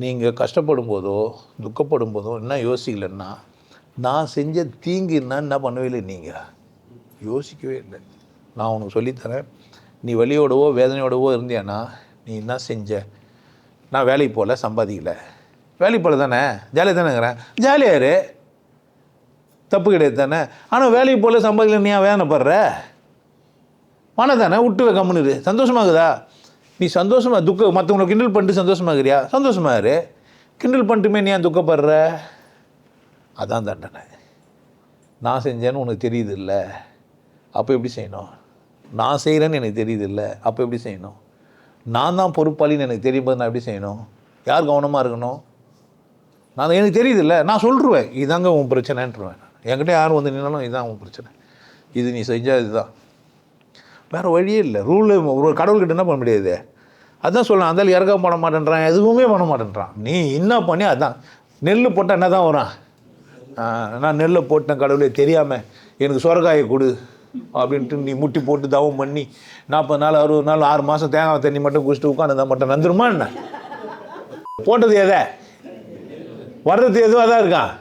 நீங்கள் கஷ்டப்படும் போதோ துக்கப்படும் போதோ என்ன யோசிக்கலைன்னா, நான் செஞ்ச தீங்கு என்ன பண்ணவே இல்லை. நீங்கள் யோசிக்கவே இல்லை. நான் உனக்கு சொல்லித்தரேன். நீ வலியோடவோ வேதனையோடவோ இருந்தியானா, நீ என்ன செஞ்ச? நான் வேலைக்கு போகல, சம்பாதிக்கலை. வேலைக்கு போகல தானே, ஜாலியாக தானேங்கிறேன். ஜாலியாக இரு, தப்பு கிடையாது தானே. ஆனால் வேலைக்கு போகல, சம்பாதிக்கல, நீ வேதனைப்படுற மன தானே, விட்டு கம்முன்னு சந்தோஷமாகுதா? நீ சந்தோஷமாக மற்றவங்களை கிண்டல் பண்ணிட்டு சந்தோஷமாகறியா? சந்தோஷமாக இரு. கிண்டல் பண்ணிட்டுமே நீ ஏன் துக்கப்படுற? அதான் தண்டனை. நான் செஞ்சேன்னு உனக்கு தெரியுது இல்லை, அப்போ எப்படி செய்யணும்? நான் செய்கிறேன்னு எனக்கு தெரியுது இல்லை, அப்போ எப்படி செய்யணும்? நான் தான் பொறுப்பாளின்னு எனக்கு தெரியும் போது நான் எப்படி செய்யணும்? யார் கவனமாக இருக்கணும்? நான் எனக்கு தெரியுது இல்லை, நான் சொல்லிடுவேன் இதாங்க உன் பிரச்சனைன்ட்டுருவேன். என்கிட்ட யாரும் வந்து நின்னாலும் இதுதான் உன் பிரச்சனை, இது நீ செஞ்சால் இதுதான், வேறு வழியே இல்லை. ரூலு ஒரு கடவுள்கிட்ட என்ன பண்ண முடியாது? அதுதான் சொல்லலாம். அந்தாலும் இறக்க பண்ண மாட்டேன்றான், எதுவுமே பண்ண மாட்டேன்றான். நீ என்ன பண்ணி அதான் நெல் போட்டால் என்ன தான் வரும்? நான் நெல்லை போட்டேன் கடவுளே தெரியாமல், எனக்கு சொரக்காயை கொடு அப்படின்ட்டு நீ முட்டி போட்டு தவம் பண்ணி 40 நாள் 60 நாள் 6 மாதம் தேங்காய் தண்ணி மட்டும் குடிச்சிட்டு உட்காந்து மட்டும் நந்துருமா என்ன? போட்டது எதை? வர்றது எதுவாக தான் இருக்கான்.